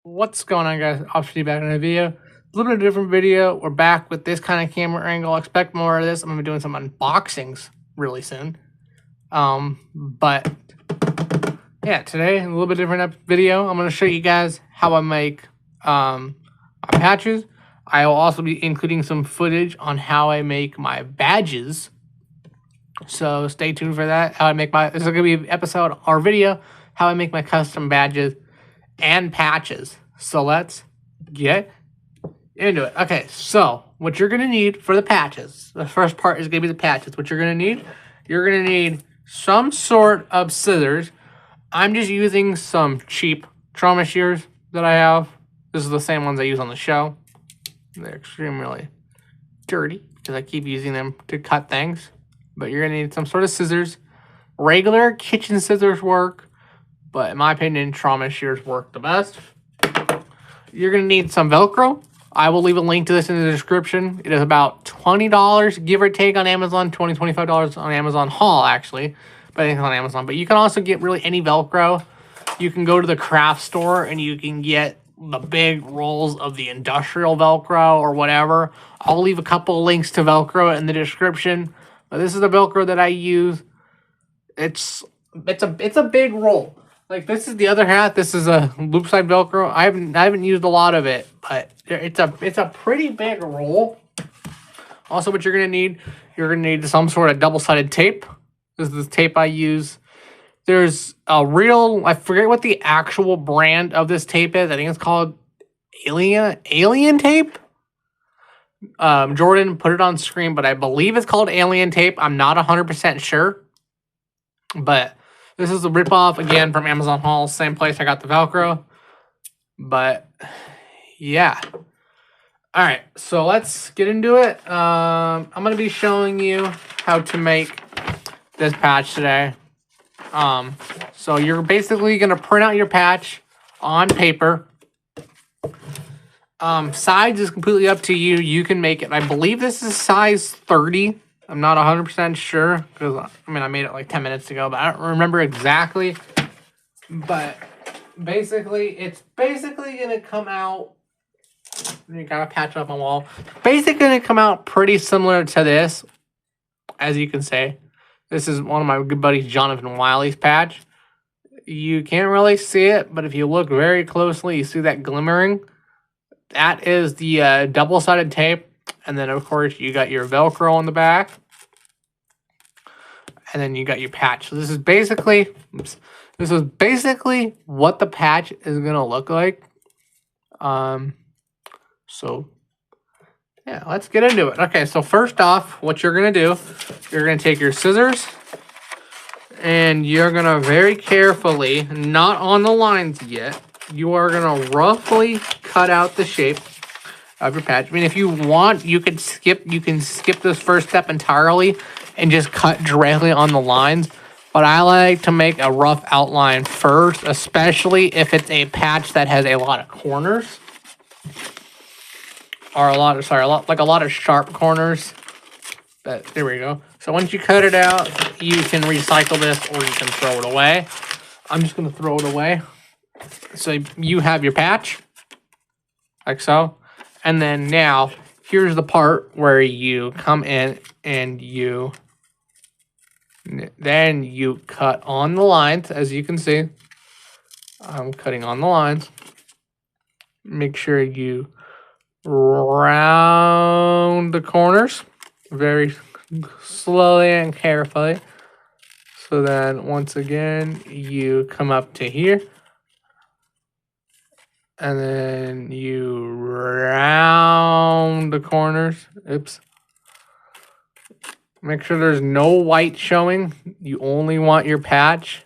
What's going on, guys? Obviously back in a video. A little bit of a different video. We're back with this kind of camera angle. Expect more of this. I'm gonna be doing some unboxings really soon. But yeah, today a little bit different video. I'm gonna show you guys how I make my patches. I will also be including some footage on how I make my badges. So stay tuned for that. How I make my this is gonna be an episode or video how I make my custom badges and patches. So let's get into it. Okay, so what you're gonna need for the patches, the first part is gonna be the patches. What you're gonna need some sort of scissors. I'm just using some cheap trauma shears that I have. This is the same ones I use on the show. They're extremely dirty because I keep using them to cut things. But you're gonna need some sort of scissors. Regular kitchen scissors work, but in my opinion, trauma shears work the best. You're going to need some Velcro. I will leave a link to this in the description. It is about $20, give or take, on Amazon. $20, $25 on Amazon haul, actually. But I think it's on Amazon. But you can also get really any Velcro. You can go to the craft store and you can get the big rolls of the industrial Velcro or whatever. I'll leave a couple links to Velcro in the description. But this is the Velcro that I use. It's a big roll. Like, this is the other hat. This is a loop side Velcro. I haven't used a lot of it, but it's a pretty big roll. Also, what you're gonna need some sort of double-sided tape. This is the tape I use. There's a real, I forget what the actual brand of this tape is. I think it's called Alien tape. Jordan put it on screen, but I believe it's called Alien tape. I'm not 100% sure, but this is a ripoff, again, from Amazon haul. Same place I got the Velcro. But, yeah. Alright, so let's get into it. I'm going to be showing you how to make this patch today. So you're basically going to print out your patch on paper. Size is completely up to you. You can make it. I believe this is size 30. I'm not 100% sure because, I made it like 10 minutes ago, but I don't remember exactly. But basically, it's basically going to come out. You got to patch up my wall. Basically going to come out pretty similar to this, as you can see. This is one of my good buddies, Jonathan Wiley's patch. You can't really see it, but if you look very closely, you see that glimmering. That is the double-sided tape. And then, of course, you got your Velcro on the back. And then you got your patch. So this is basically what the patch is going to look like. So, yeah, let's get into it. Okay, so first off, what you're going to do, you're going to take your scissors. And you're going to very carefully, not on the lines yet, you are going to roughly cut out the shape of your patch. If you want, you can skip this first step entirely and just cut directly on the lines. But I like to make a rough outline first, especially if it's a patch that has a lot of corners. Or a lot of sharp corners. But there we go. So once you cut it out, you can recycle this or you can throw it away. I'm just going to throw it away. So you have your patch, like so. And then now, here's the part where you come in and then you cut on the lines, as you can see. I'm cutting on the lines. Make sure you round the corners very slowly and carefully. So then, once again, you come up to here. And then you round the corners. Oops. Make sure there's no white showing. You only want your patch.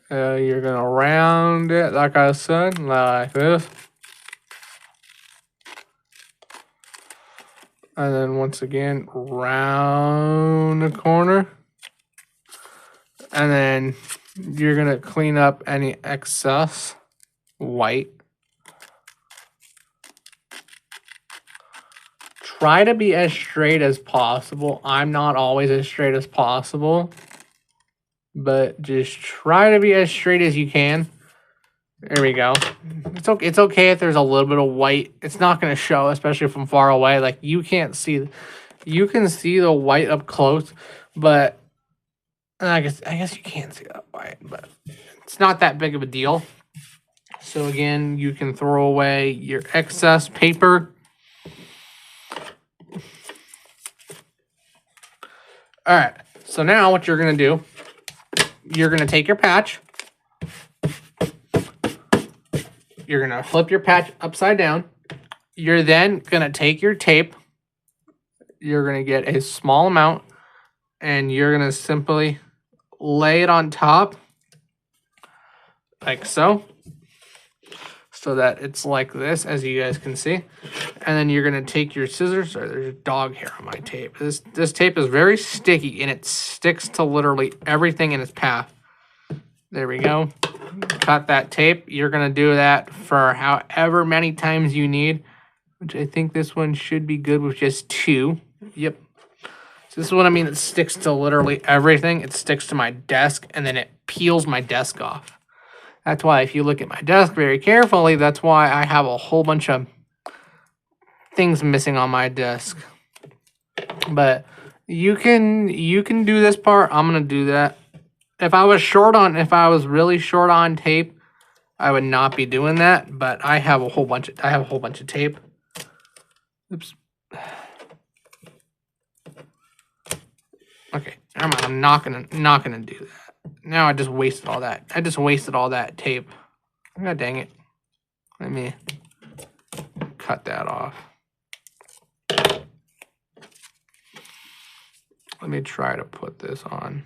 You're going to round it, like I said, like this. And then once again, round the corner. And then you're going to clean up any excess white. Try to be as straight as possible. I'm not always as straight as possible. but just try to be as straight as you can. There we go. It's okay if there's a little bit of white. It's not going to show, especially from far away. Like, you can't see. You can see the white up close, but I guess you can't see that white, but it's not that big of a deal. So again, you can throw away your excess paper. All right. So now what you're going to do, you're going to take your patch. You're going to flip your patch upside down. You're then going to take your tape. You're going to get a small amount, and you're going to simply lay it on top like so. So that it's like this, as you guys can see. And then you're going to take your scissors. Sorry, there's a dog hair on my tape. This tape is very sticky, and it sticks to literally everything in its path. There we go. Cut that tape. You're going to do that for however many times you need, which I think this one should be good with just 2. Yep. So this is what I mean. It sticks to literally everything. It sticks to my desk, and then it peels my desk off. That's why if you look at my desk very carefully, that's why I have a whole bunch of things missing on my desk. But you can do this part. I'm gonna do that. If I was really short on tape, I would not be doing that. But I have a whole bunch of tape. Oops. Okay, I'm not gonna do that. Now I just wasted all that. I just wasted all that tape. God dang it. Let me cut that off. Let me try to put this on.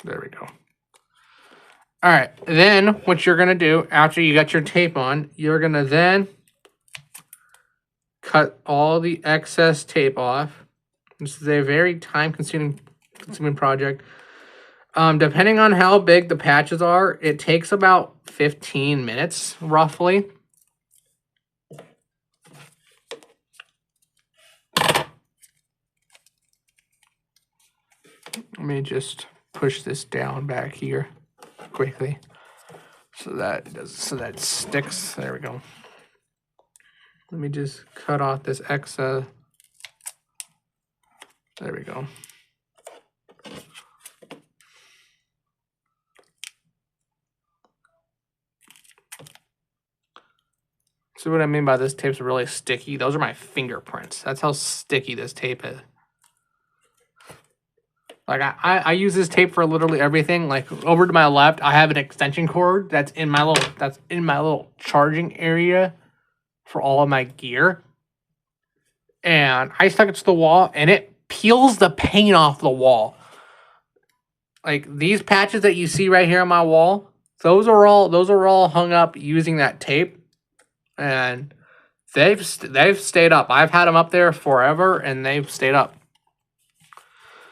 There we go. All right, then what you're gonna do after you got your tape on, you're gonna then cut all the excess tape off. This is a very time-consuming project. Depending on how big the patches are, it takes about 15 minutes, roughly. Let me just push this down back here quickly so that sticks. There we go. Let me just cut off this excess. There we go. See what I mean by this tape's really sticky? Those are my fingerprints. That's how sticky this tape is. Like, I use this tape for literally everything. Like, over to my left, I have an extension cord that's in my little charging area for all of my gear. And I stuck it to the wall, and it peels the paint off the wall. Like, these patches that you see right here on my wall, those are all hung up using that tape. And they've stayed up. I've had them up there forever, and they've stayed up.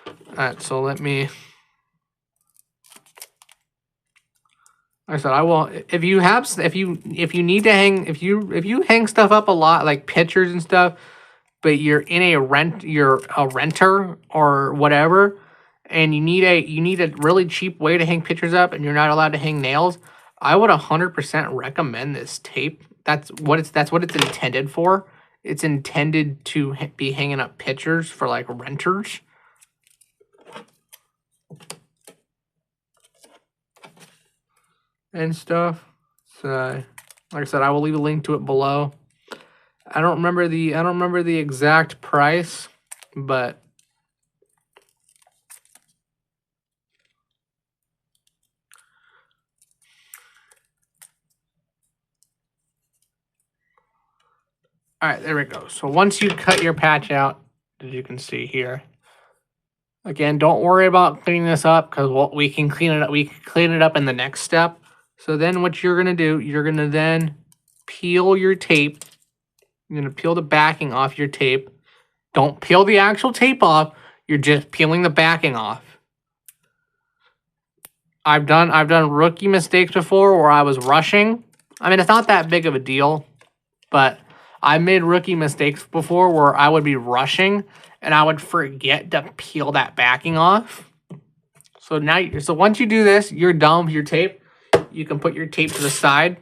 All right, so let me. Like I said, I will. If you need to hang, if you hang stuff up a lot, like pictures and stuff, but you're a renter or whatever, and you need a really cheap way to hang pictures up, and you're not allowed to hang nails, I would 100% recommend this tape. That's what it's intended for. It's intended to be hanging up pictures for like renters. And stuff. So, like I said, I will leave a link to it below. I don't remember the exact price, but all right, there we go. So once you cut your patch out, as you can see here, again, don't worry about cleaning this up because we can clean it up. We can clean it up in the next step. So then what you're gonna do, you're gonna then peel your tape. You're gonna peel the backing off your tape. Don't peel the actual tape off. You're just peeling the backing off. I've done rookie mistakes before where I was rushing. I mean, it's not that big of a deal, but I made rookie mistakes before where I would be rushing and I would forget to peel that backing off. So now, so once you do this, you're done with your tape. You can put your tape to the side.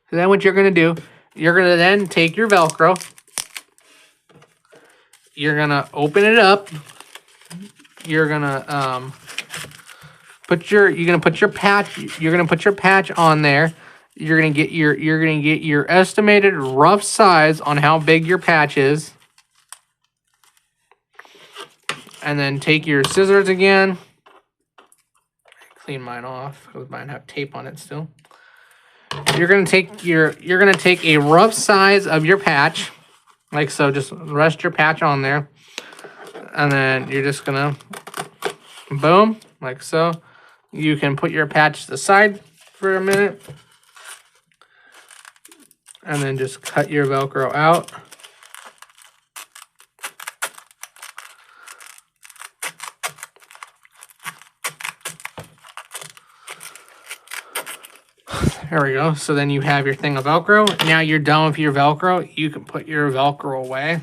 So then what you're going to do, you're going to then take your Velcro. You're going to open it up. You're going to put your patch, you're going to put your patch on there. You're going to get your estimated rough size on how big your patch is. And then take your scissors again. Clean mine off because mine have tape on it still. You're gonna take a rough size of your patch, like so. Just rest your patch on there, and then you're just gonna boom, like so. You can put your patch to the side for a minute, and then just cut your Velcro out. There we go. So then you have your thing of Velcro. Now you're done with your Velcro. You can put your Velcro away.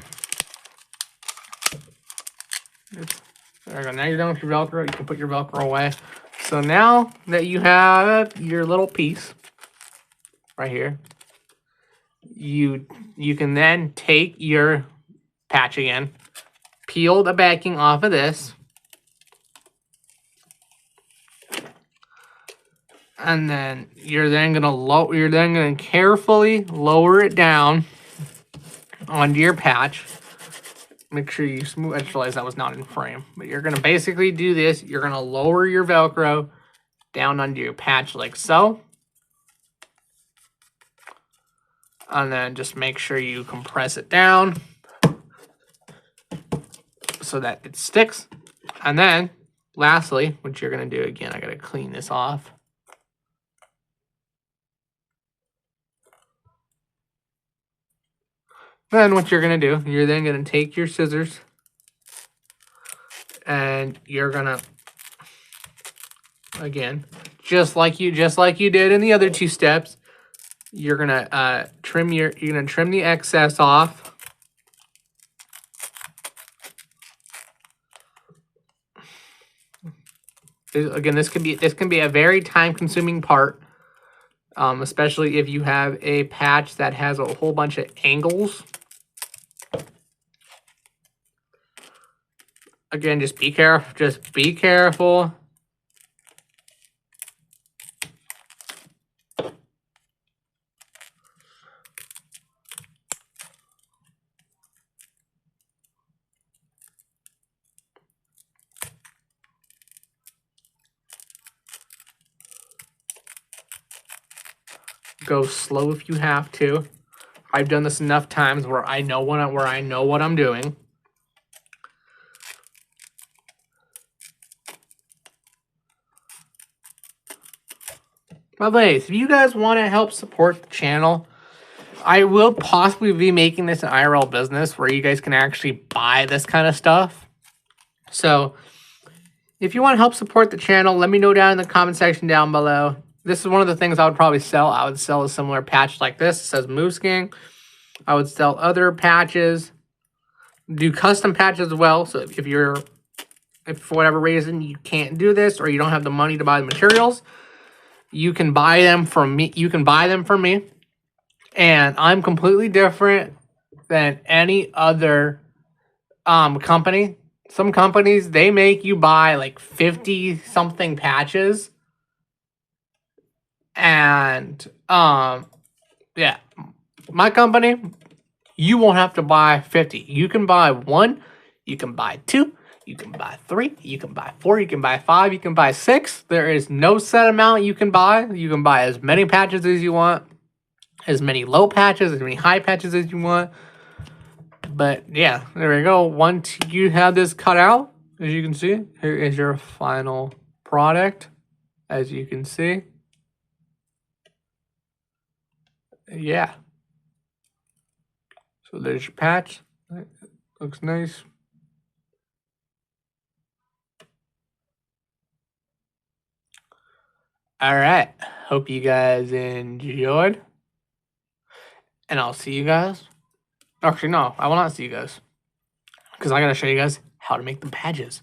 There we go. Now you're done with your Velcro. You can put your Velcro away. So now that you have your little piece right here, you can then take your patch again, peel the backing off of this, and then you're then gonna carefully lower it down onto your patch. Make sure you smooth. I just realized that was not in frame, but you're gonna basically do this. You're gonna lower your Velcro down onto your patch like so, and then just make sure you compress it down so that it sticks. And then lastly, what you're gonna do again, I gotta clean this off. Then what you're going to do, you're then going to take your scissors and you're going to, again, just like you did in the other two steps, you're going to trim the excess off. Again, this can be a very time-consuming part, especially if you have a patch that has a whole bunch of angles. Again, just be careful. Just be careful. Go slow if you have to. I've done this enough times where I know what I'm doing. By the way, if you guys want to help support the channel, I will possibly be making this an IRL business where you guys can actually buy this kind of stuff. So, if you want to help support the channel, let me know down in the comment section down below. This is one of the things I would probably sell. I would sell a similar patch like this. It says Moose Gang. I would sell other patches. Do custom patches as well. So, if for whatever reason you can't do this or you don't have the money to buy the materials, you can buy them from me. And I'm completely different than any other company. Some companies, they make you buy like 50 something patches. And yeah, my company, you won't have to buy 50. You can buy 1, you can buy 2, you can buy 3, you can buy 4, you can buy 5, you can buy 6. There is no set amount you can buy. You can buy as many patches as you want, as many low patches, as many high patches as you want. But yeah, there we go. Once you have this cut out, as you can see, here is your final product, as you can see. Yeah. So there's your patch. Looks nice. All right. Hope you guys enjoyed. And I'll see you guys. Actually, no, I will not see you guys. Because I got to show you guys how to make the badges.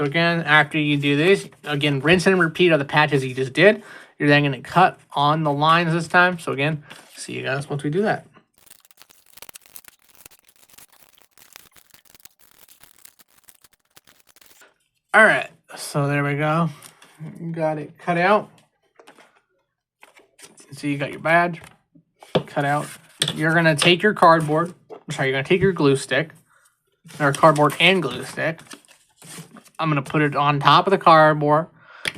So again, after you do this, again, rinse and repeat of the patches you just did. You're then going to cut on the lines this time. So again, see you guys once we do that. All right, so there we go. Got it cut out. So you got your badge cut out. You're going to take your cardboard. You're going to take your glue stick, or cardboard and glue stick. I'm going to put it on top of the cardboard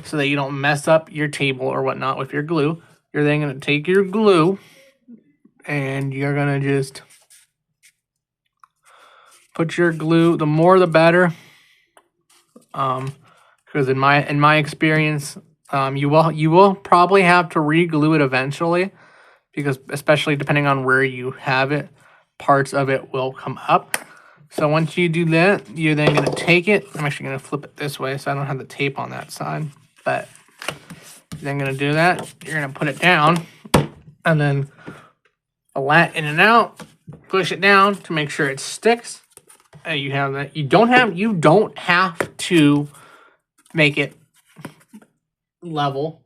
so that you don't mess up your table or whatnot with your glue. You're then going to take your glue and you're going to just put your glue, the more the better. Because in my experience, you will probably have to re-glue it eventually, because especially depending on where you have it, parts of it will come up. So once you do that, you're then going to take it. I'm actually going to flip it this way so I don't have the tape on that side. But you're then going to do that. You're going to put it down and then flat in and out. Push it down to make sure it sticks. And you have that. You don't have to make it level.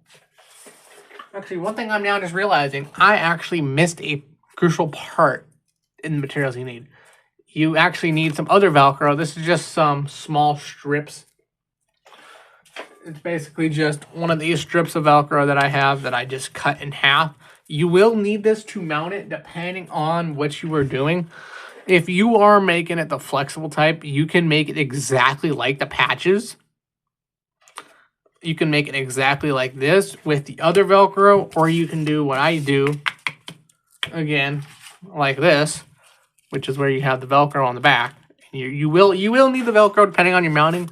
Actually, one thing I'm now just realizing, I actually missed a crucial part in the materials you need. You actually need some other Velcro. This is just some small strips. It's basically just one of these strips of Velcro that I have that I just cut in half. You will need this to mount it depending on what you are doing. If you are making it the flexible type, you can make it exactly like the patches. You can make it exactly like this with the other Velcro, or you can do what I do, again, like this, which is where you have the Velcro on the back. You will need the Velcro depending on your mounting,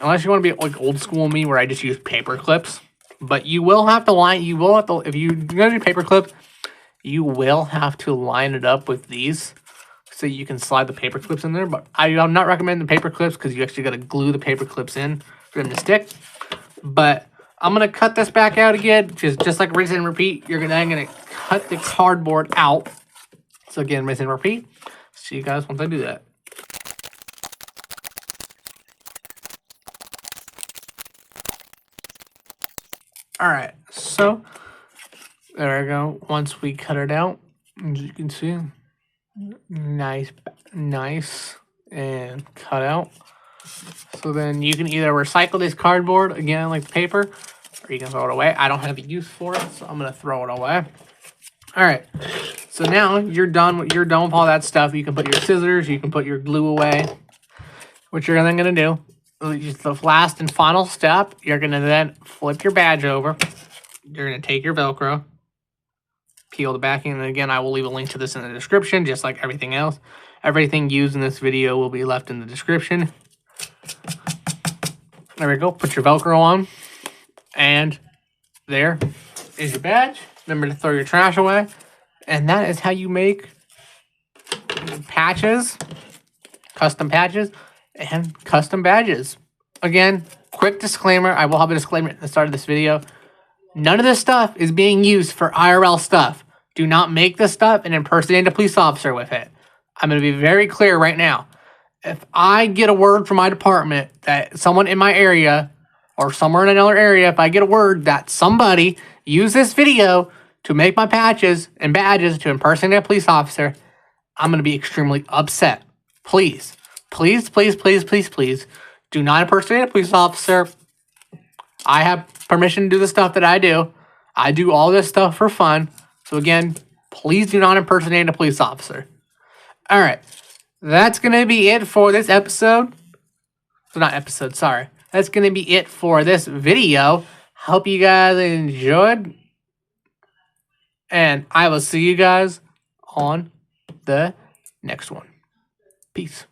unless you want to be like old school me where I just use paper clips. But you will have to line, if you're going to do paper clips, you will have to line it up with these so you can slide the paper clips in there. But I'm not recommending the paper clips because you actually got to glue the paper clips in for them to stick. But I'm going to cut this back out again, just like rinse and repeat. You're then going to cut the cardboard out. So again, rinse and repeat. See you guys once I do that. All right, so there we go. Once we cut it out, as you can see, nice and cut out. So then you can either recycle this cardboard again like the paper, or you can throw it away. I don't have a use for it, so I'm gonna throw it away. All right, so now you're done with all that stuff. You can put your scissors, you can put your glue away. What you're then gonna do, just the last and final step, you're gonna then flip your badge over. You're gonna take your Velcro, peel the backing, and again, I will leave a link to this in the description, just like everything else. Everything used in this video will be left in the description. There we go. Put your Velcro on, and there is your badge. Remember to throw your trash away, and that is how you make patches, custom patches, and custom badges. Again, quick disclaimer. I will have a disclaimer at the start of this video. None of this stuff is being used for IRL stuff. Do not make this stuff and impersonate a police officer with it. I'm going to be very clear right now. If I get a word from my department that someone in my area or somewhere in another area, if I get a word that somebody used this video to make my patches and badges to impersonate a police officer, I'm going to be extremely upset. Please, please, please, please, please, please, do not impersonate a police officer. I have permission to do the stuff that I do. I do all this stuff for fun. So again, please do not impersonate a police officer. All right. That's going to be it for this episode. So not episode, sorry. That's going to be it for this video. Hope you guys enjoyed. And I will see you guys on the next one. Peace.